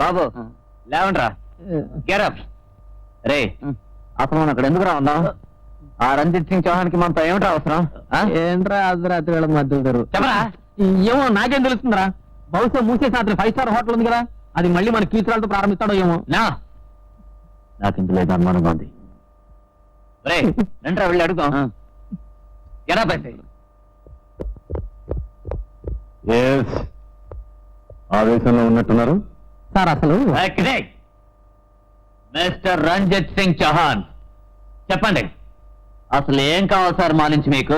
బాబు లేవండ్రా get up రే అసలు మనం అక్కడ ఎందుకు ఉందాం ఆ రంజిత్ సింగ్ చౌహాన్కి మనతో ఏమిటా అవసరం ఏంట్రా అర్ధరాత్రి వేళ మధ్యలో చెప్పరా ఏమో నాకేం తెలుస్తుందిరా బహుశా మూసేసిన అతను 5 స్టార్ హోటల్ ఉంది కదా అది మళ్ళీ మన కీచురాలతో ప్రారంభిస్తాడో ఏమో నాకు ఇంత లేదు అనుమానంగా ఉంది రే రండ్రా వెళ్ళి అడుగుతాం గెరప్ అయితే ఆవేశంలో ఉన్నట్టున్నారు సార్ అసలు మిస్టర్ రంజిత్ సింగ్ చౌహాన్ చెప్పండి అసలు ఏం కావాలి సార్ మా నుంచి మీకు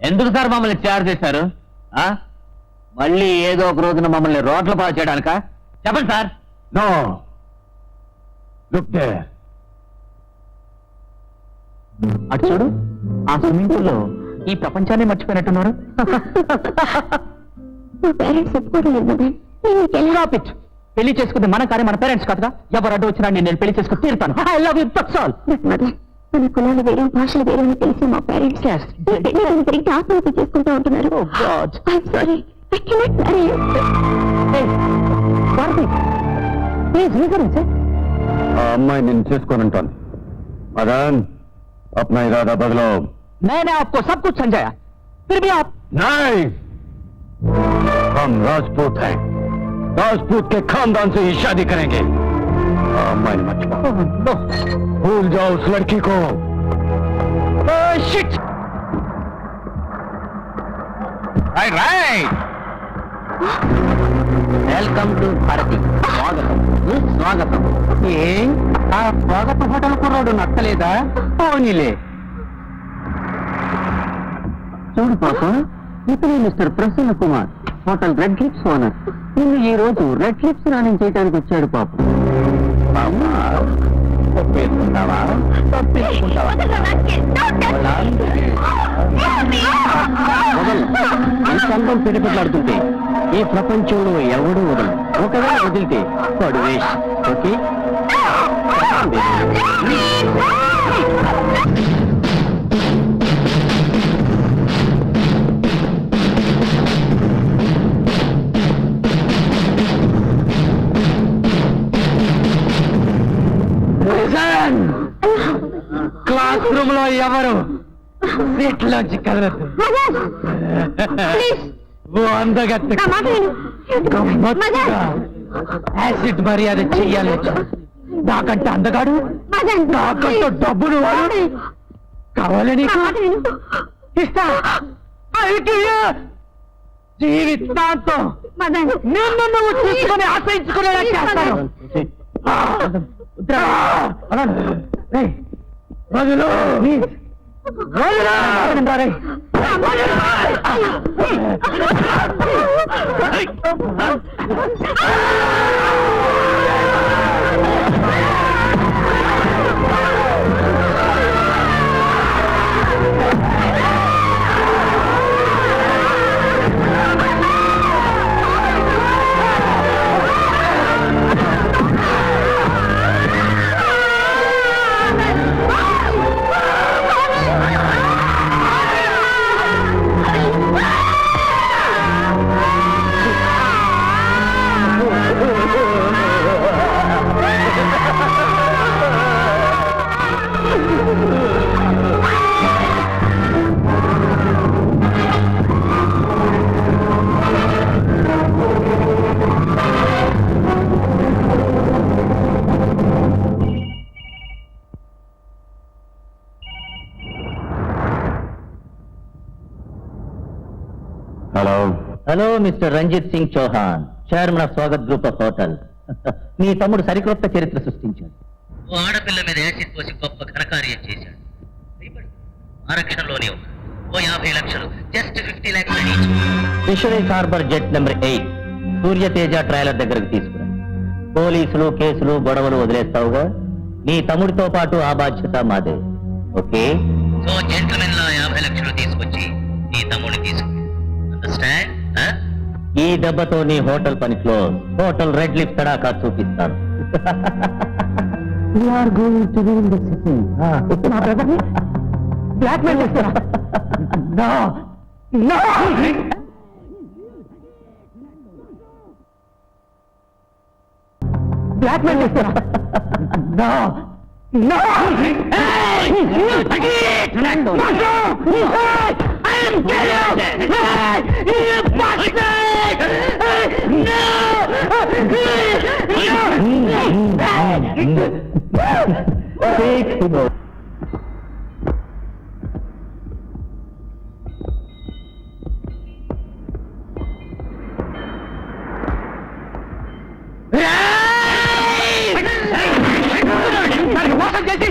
ఎందుకు సార్ మమ్మల్ని చార్జ్ చేశారు మళ్ళీ ఏదో ఒక రోజున మమ్మల్ని రోడ్ల పాలు చేయడానిక చెప్పండి సార్ నో లుక్ దేర్ అటు చూడు ఆ స్విమ్మింగ్ పూల్ లో ఈ ప్రపంచాన్ని మర్చిపోయినట్టున్నారు పెళ్లి చేసుకుంటే మన కార్యం మన పేరెంట్స్ కాదుగా ఎవరు అడ్డు వచ్చినా నేను పెళ్లి చేసుకుని తీరుతాను I love you that's all మన కులాలు వేరే భాషలు వేరే అని తెలిసి మా పేరెంట్స్ తిరిగి ఆత్మహత్య చేసుకుంటూ ఉంటున్నారు ఆ అమ్మాయి నేను చేసుకోనంటాను మదన్ अपना इरादा बदलो मैंने आपको सब कुछ समझाया फिर भी आप नहीं हम राजपूत हैं राजपूत के खानदान से ही शादी करेंगे अम्मा मत भूल जाओ उस लड़की को शिट राइट वेलकम टू भारती स्वागतम स्वागतम ఆ స్వాగత హోటల్ కుర్రాడు నచ్చలేదా పోనీలే చూడు పాప ఇతనే mister Prasanna Kumar hotel red lips owner నిన్ను ఈ రోజు రెడ్ లిప్స్ రాణి చేయడానికి వచ్చాడు పాప సంఘం పిడిపెట్లాడుతుంటే ఈ ప్రపంచంలో ఎవడూ వదలు ఒకవేళ వదిలితే వాడు వేష్ ఓకే క్లాస్ రూమ్ లో ఎవరు సీట్లోంచి కదలదు యాసిడ్ మర్యాద చెయ్యాలి నాకంటే అందగాడు నాకంటే డబ్బులు వాడు కావాలి నీకు ఇస్తా జీవితాంతం నిన్ను నువ్వు చూసుకొని ఆశ్రయించుకునేలా చేస్తాను వదులు hello mister Ranjit Singh Chauhan chairman of Swagat group of hotel మీ తమ్ముడు సరికొత్త చరిత్ర సృష్టించాడు ఓ ఆడపిల్ల మీద యాసిడ్ పోసి గొప్ప ఘనకార్యం చేశాడు ఆరక్షణలోనే ఉన్నా ఓ 50 లక్షలు just 50 lakhs fisheries harbour jet number 8 Surya Teja trailer దగ్గరకు తీసుకురా పోలీసులు కేసులు గొడవలు వదిలేస్తావుగా నీ తమ్ముడితో పాటు ఆ బాధ్యత మాదే ఓకే సో జెంట్మెన్ లా 50 లక్షలు తీసుకొచ్చి నీ తమ్ముడిని తీసుకు అండర్స్టాండ్ ఈ దెబ్బతో నీ హోటల్ పని క్లోజ్ హోటల్ రెడ్ లిప్ తడాకా చూపిస్తాను బ్లాక్మెయిల్ చేస్తారా బ్లాక్ మెయిల్ చేస్తారా? No! No! Hey! You idiot! No! I am killed! You bastard! No! No! మోసం చేసి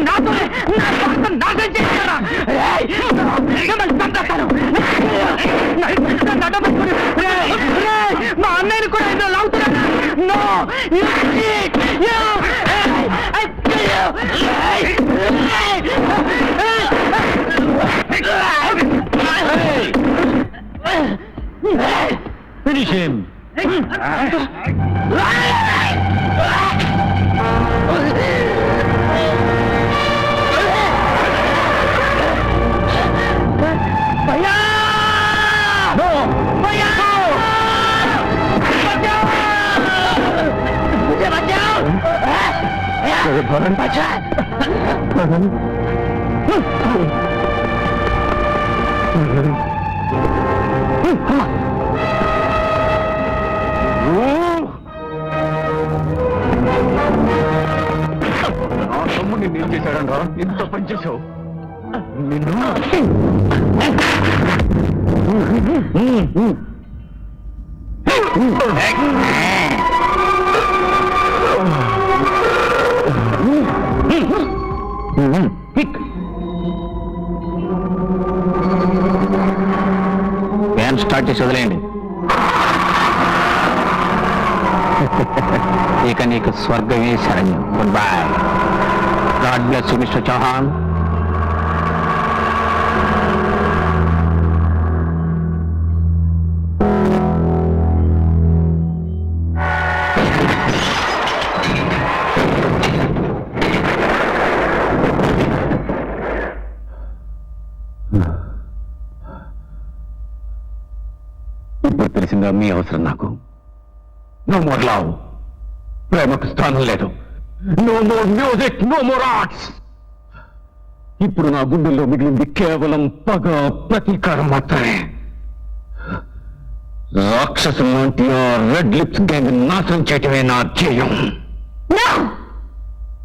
నాతో నాశనం చేశారా? మా అన్నయ్యని కూడా ఇందులో లాగుతున్నారా? No! You cheat! You! I kill you! Finish him! भैया! No! भैया! बचाओ! मुझे बचाओ! भरन बचा! నా తమ్ముడిని నేను చేశాడరా? ఇంత పని చేశావు నిన్ను వ్యాన్ స్టార్ట్ చేసి వదిలేయండి. ఇక నీకు స్వర్గమే శరణ్యం. Goodbye. God bless you mister Chauhan. ఇప్పుడు తెలిసిందా మీ అవసరం నాకు. నో మోర్ లవ్, ప్రేమకు స్థానం లేదు. No more music, no more arts. ఇప్పుడు నా గుండెల్లో మిగిలింది కేవలం పగ, ప్రతీకారం మాత్రమే. రాక్షసు లాంటి ఆ రెడ్ లిప్స్ గ్యాంగ్ నాశనం చేయటమే నా ధ్యేయం.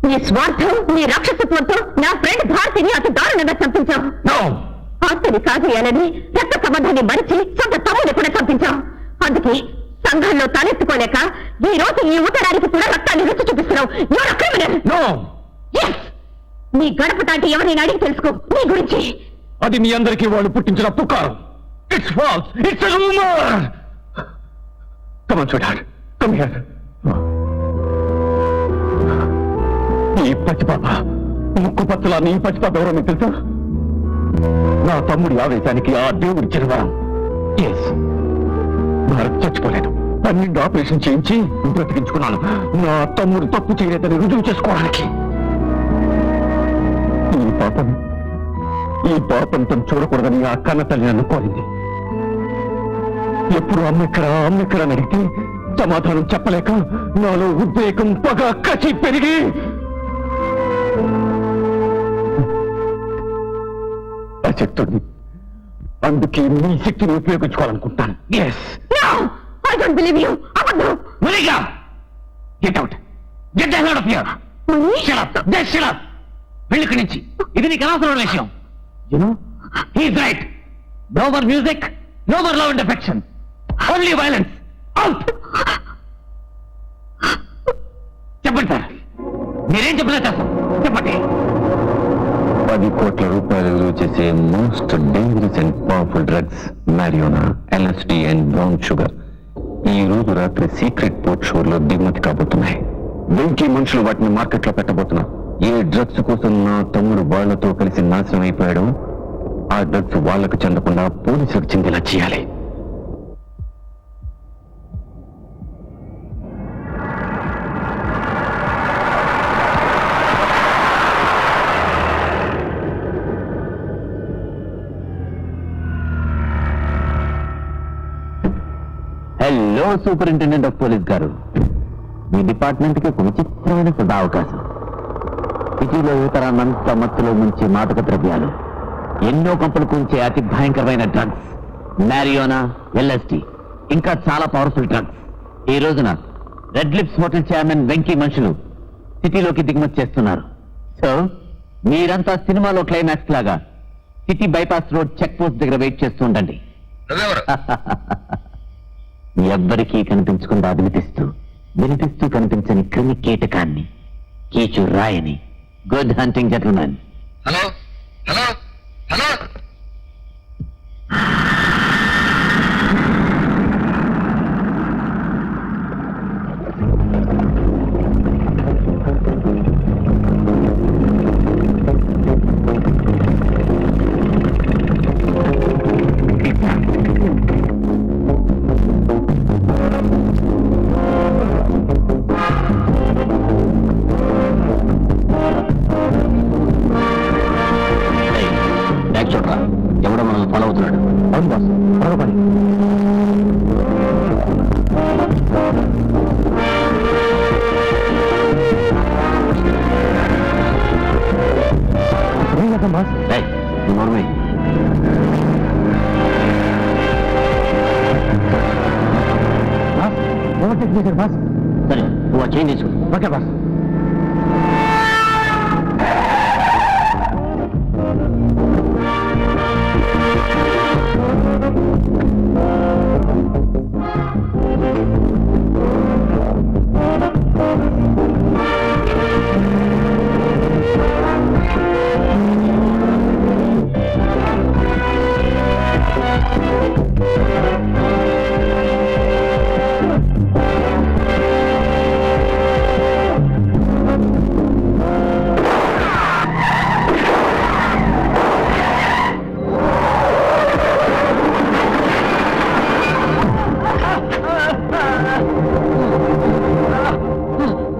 నీ స్వార్థం, నీ రాక్షసత్వంతో నా ఫ్రెండ్ భారతిని అతి దారుణంగా చంపించావు. No! ఆస్తిని కాజేయాలని రక్త సంబంధాన్ని మరిచి సొంత తమ్ముని కూడా చంపించావు. అందుకే సంఘంలో తలెత్తుకోలేక ఈ రోజు ఈ ఉత్తరానికి కూడా రక్తాన్ని రుచి చూపిస్తున్నావు. You're a criminal. No! Yes! నీ గడప దాటి ఎవరిని అడిగి తెలుసుకో నీ గురించి. అది మీ అందరికీ వాళ్ళు పుట్టించిన పుకారం. It's false, it's a rumour. Come on sweetheart, come here. ఈ పచ్చిపాప, ముక్కు పచ్చలా నీ పచ్చిపాప ఎవరో మీకు తెలుసా? నా తమ్ముడి ఆవేశానికి ఆ దేవుడి వరం. ఎస్, భారత్ చచ్చిపోలేదు. 12 ఆపరేషన్ చేయించి బ్రతికించుకున్నాను. నా తమ్ముడు తప్పు చేయలేదని రుజువు చేసుకోవడానికి. ఈ పాపం తను చూడకూడదని ఆ కన్న తల్లి నన్ను కోరింది. ఎప్పుడు అమ్మెక్కడ అడిగితే సమాధానం చెప్పలేక నాలో ఉద్వేగం, పగ, కసి పెరిగి అశక్తుడిని. అందుకే మీ శక్తిని ఉపయోగించుకోవాలనుకుంటాను. Yes. No! I don't believe you. అబద్ధం. Monica! Get out! Get the hell out of here! Manish? Shut up! Just shut up! వెళ్ళిక్కడి నుంచి. ఇది నీకు అనవసరమైన విషయం. You know? He's right. No more music, no more love and affection. Only violence. Out! చెప్పండి sir, మీరేం చెప్పలేదు sir, చెప్పండి. 10 కోట్ల రూపాయలు విలువ చేసే most dangerous and powerful drugs marijuana, LSD and brown sugar ఈ రోజు రాత్రి సీక్రెట్ పోర్ట్ షోర్ లో దిగుమతి కాబోతున్నాయి. వెంకీ మనుషులు వాటిని మార్కెట్ లో పెట్టబోతున్నారు. ఏ డ్రగ్స్ కోసం నా తమ్ముడు వాళ్లతో కలిసి నాశనం అయిపోయాడు, ఆ డ్రగ్స్ వాళ్లకు చెందకుండా పోలీసులకు చెందేలా చేయాలి. హలో సూపరింటెండెంట్ ఆఫ్ పోలీస్ గారు, మీ డిపార్ట్మెంట్ కి ఒక విచిత్రమైన కొత్త అవకాశం. సిటీలో యువతరాన్నంతా మత్తులో ముంచే మాదక ద్రవ్యాలు, ఎన్నో కంపలు కూంచే అతి భయంకరమైన డ్రగ్స్, మ్యారియోనా, ఎల్ఎస్డి, ఇంకా చాలా పవర్ఫుల్ డ్రగ్స్ ఈ రోజున red lips hotel chairman Venky మనుషులు సిటీలోకి దిగుమతి చేస్తున్నారు. సో మీరంతా సినిమాలో క్లైమాక్స్ లాగా city bypass road check post దగ్గర వెయిట్ చేస్తూ ఉండండి. ఎవ్వరికీ కనిపించకుండా వినిపిస్తూ కనిపించని క్రిమి కీటకాన్ని, కీచు రాయని. Good hunting gentlemen. Hello hello hello చూడరా, ఎవడో మనల్ని ఫాలో అవుతున్నాడు. అవును బాస్, త్వరగా పని. బాస్ నోర్మే ఓవర్టేక్ చేశారు బాస్. సరే నువ్వు ఆ చేంజ్ తీసుకో. Okay boss.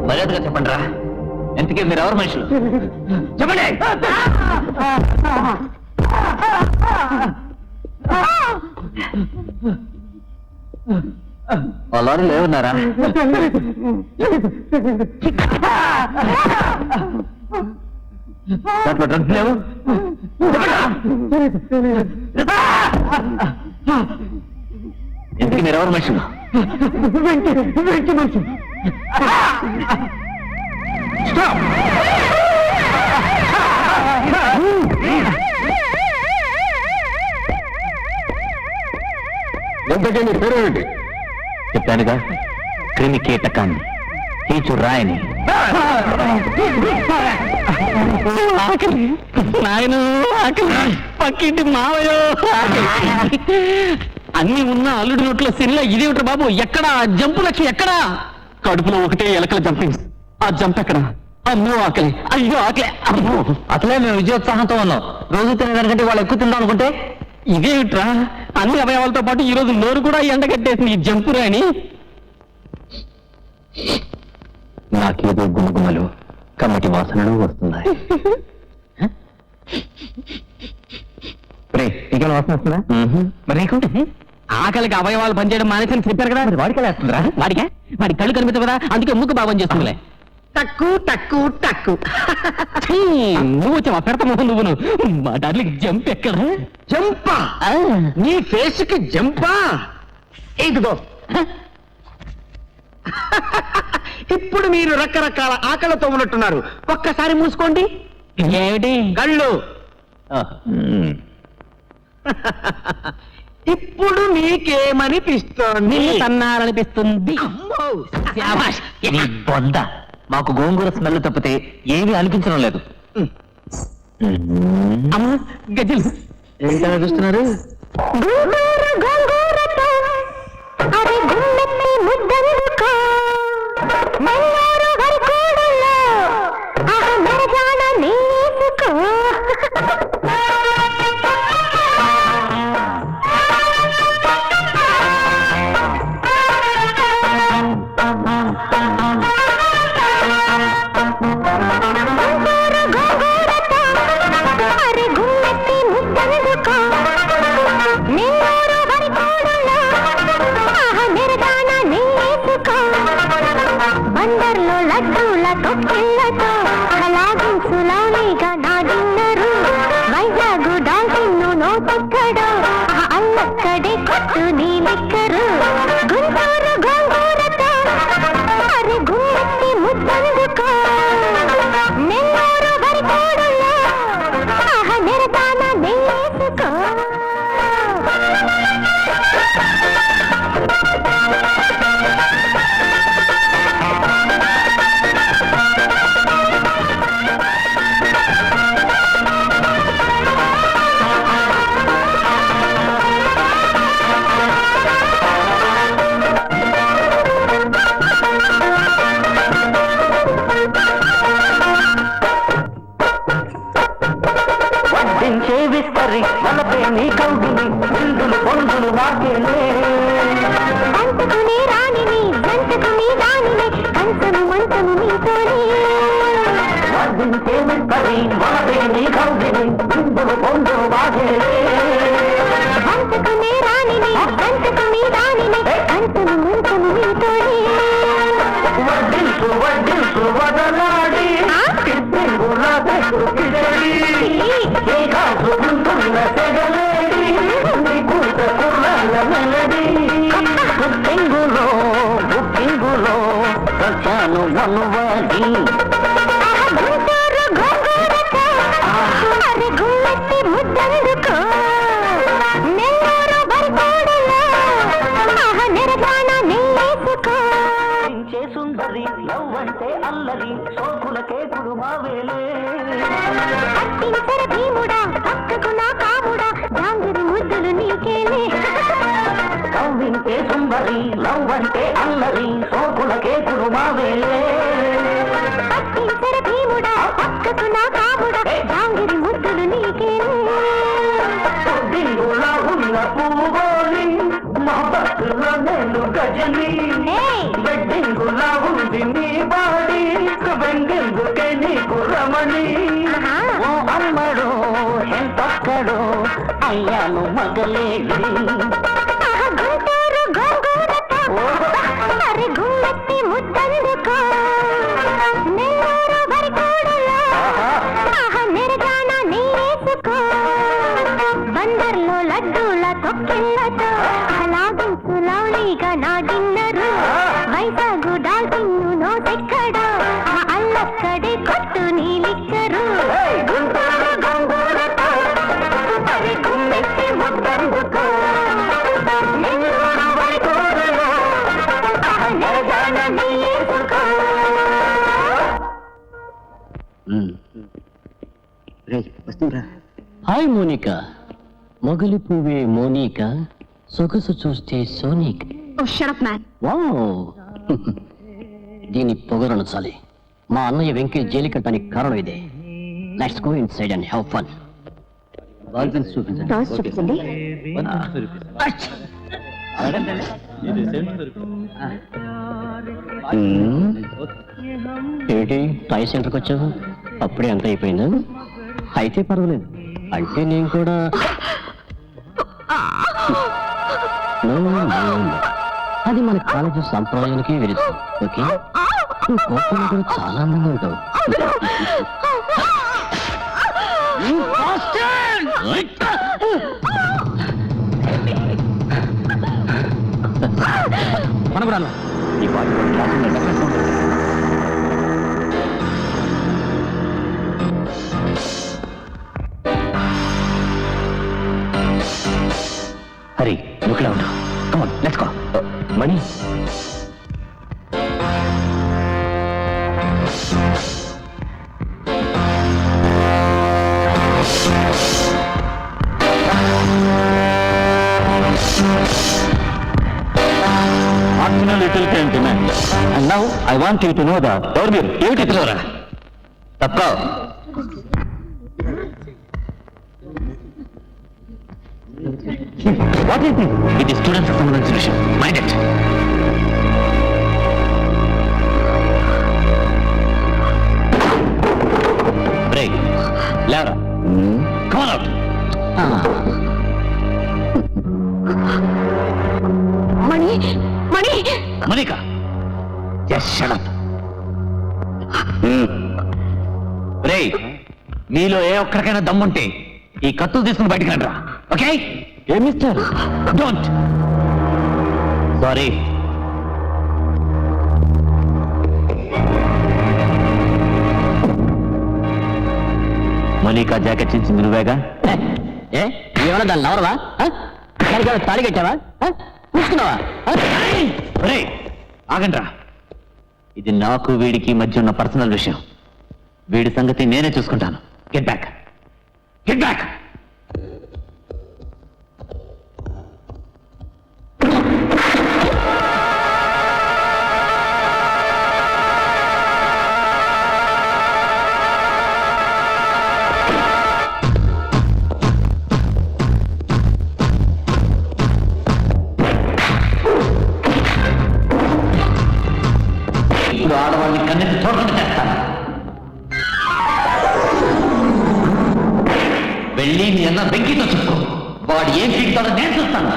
మర్యాదగా చెప్పండి రా, ఎంతకీ మీరు ఎవరు మనుషులు? చెప్పండి. ఆ లారీలో ఏమన్నారా? దాంట్లో డ్రగ్స్ లేవు. ఎంతకీ మీరు ఎవరు మనుషులు? మనుషులు. ఎంతకీ పేరేంటి? చెప్పానుగా, క్రిమి కీటకాన్ని, కీచు రాయని. నాయన పక్కింటి మావయో అన్ని ఉన్న అల్లుడి నోట్లో సినిమా ఇదేమిటి బాబు? ఎక్కడా జంపు లక్ష్మి? ఎక్కడా? కడుపులో ఒకటే ఎలకల జంపింగ్. ఆ జంప్ ఎక్కడ? అమ్మో ఆకలి, అయ్యో ఆకలి. అమ్మో అసలే మేము విజయోత్సాహంతో ఉన్నాం. రోజు తినదానికంటే వాళ్ళు ఎక్కువ తిందాం అనుకుంటే ఇదేమిట్రా? అన్ని అవయవాలతో పాటు ఈ రోజు నోరు కూడా ఎండగట్టేసింది ఈ జంపు రాని. నాకేదో గుమగుమలు, కమ్మటి వాసనలు వస్తున్నాయి. నీకేం వాసన వస్తుందా? మరి నీకు ఆకలికి అవయవాలు పనిచేయడం మానేసని చెప్పారు కదా, వాడికి వేస్తుందిరా. వాడి కళ్ళు కనిపించవు కదా, అందుకే ముక్కు బాగం చేస్తుందిలే. Tuck tuck tuck. నువ్వు వచ్చావా పెడత మొహం నువ్వును. మా డార్లింగ్ జంప్ ఎక్కడ? జంపా? నీ ఫేస్ కి జంపా? ఇదిగో ఇప్పుడు మీరు రకరకాల ఆకలితో ఉన్నట్టున్నారు. ఒక్కసారి మూసుకోండి. ఏమిటి? కళ్ళు. ఇప్పుడు మీకేమనిపిస్తోంది? తన్నారనిపిస్తుంది. బొంద, మాకు గోంగూర స్మెల్ తప్పితే ఏమీ అనిపించడం లేదు. గజ్జలు ఏంటనే చూస్తున్నారు? నిన్నూరు వరకు కొట్టు నీ లిక్కరు గుంటూరు గోంగూరతో అరే గుమ్మెత్తి ముద్దందుకో నెల్లూరు వరికోడులో ఆహ నిరతాన నెయ్యేసుకో విస్తరి వలపే నీ కౌగిలి బిందులు పొందులు నాకేలే అంతకుని రాణిని గంటకుని దానిని కంచను మంచను నీతోనే వర్ధించే విస్తరి వలపే నీ కౌగిలి బిందులు పొందులు నాకేలే అంతకుని రాణిని గంటకుని దానిని కంచను మంచను నీతోనే వడ్డించు వడ్డించు వదలాడి కిడ్డింగులా కిడడి ఏ కాసు ఉంటున్న తెగలేడి నీ కూత కుర్రాళ్ళ మెలడి బుక్కింగులో బుక్కింగులో వచ్చాను మనువాడి గుంటూరు గోంగూరతో అరే గుమ్మెత్తి ముద్దందుకో నెల్లూరు వరికోడులో ఆహ నిరగాన నెయ్యేసుకో సుందరి లవ్ అంటే అల్లరి సోకుల కేకుడు మావేలే పట్టించర భీముడా పక్కకు నా కాముడా జాంగిరి ముద్దులు నీకేలే కవ్వింటే సుందరి లవ్ అంటే అల్లరి సోకుల కేకుడు మావేలే పట్టించర భీముడా పక్కకు నా కాముడా జాంగిరి ముద్దులు నీకేలే దిగులా ఉన్న పువ్వుగోలి మహబత్తులో నేను గజని వెడ్డింగులా ఉంది నీ బాడి వెంగెందుకే నీకు రమణి ఓ అమ్మడు ఎంతక్కడు అయ్యాను మగలేడి గుంటూరు గోంగూరతో అరే గుమ్మెత్తి ముద్దందుకో నెల్లూరు వరికోడులో ఆహ నిరగాన నెయ్యేసుకో బందర్లో లడ్డూల తొక్కిళ్ళతో అలాగించు లౌలీగా నా డిన్నరు వైజాగు డాల్ఫిన్ను నోటెక్కడో అల్లక్కడే కొట్టు నీ లిక్కరు గుంటూరు గోంగూరతో అరే గుమ్మెత్తి ముద్దందుకో నెల్లూరు వరికోడులో ఆహ నిరగాన నెయ్యేసుకో వస్తురా హాయ్ మోనికా మొగలి పువ్వే మోనికా సొగసు చూస్తే సోనిక్ ఓ షట్ అప్ మ్యాన్ వావ్ దీని పొగరనచాలి మా అన్నయ్య వెంకీ జైలు కట్టడానికి కారణం ఇదే let's go inside and have fun ballpens చూపించండి టాస్ చూపించండి ఏంటి టాయ్ సెంటర్కి వచ్చావు అప్పుడే అంత అయిపోయిందా అయితే పర్వాలేదు అంటే నేను కూడా No, no, no. అది మన కాలేజీ సంప్రదాయానికి విరుద్ధం ఓకే నువ్వు కోపంలో కూడా చాలా అందంగా ఉంటావు మనబడాను ఈ పాట క్లాసులో డెఫరెన్స్ ఉంటుంది హరి నువ్వులా ఉంటావు come on let's go Mani little sentiment. And now I want you to know that. ఎవరు మీరు ఏమిటి పిలవరా తప్ప వాట్ ఈస్ దిస్ ఇది స్టూడెంట్స్ సంబంధించిన విషయం మైండ్ ఇట్ బ్రేక్ లేవరా కమాన్ అవుట్ మణి మణి మనిక జస్ట్ షట్ అప్ రేయ్ మీలో ఏ ఒక్కరికైనా దమ్ముంటే ఈ కత్తులు తీసుకుని బయటికి రండిరా ఓకే ఏ mister don't sorry. Mallika jacket చించింది నువ్వేగా? ఏ ఏమన్నా దాన్ని నవరవా? దానికి తాళి కట్టావా? చూసుకున్నావా? ఒరేయ్, ఆగండ్రా. ఇది నాకు వీడికి మధ్య ఉన్న పర్సనల్ విషయం. వీడి సంగతి నేనే చూసుకుంటాను. Get back, get back. ఇప్పుడు ఆడవాళ్ళని కన్నెత్తి చూడకుండా చేస్తాను. వెళ్ళి నీ అన్న వెంకితో చెప్పు. వాడు ఏం పీకుతాడో నేను చూస్తాను.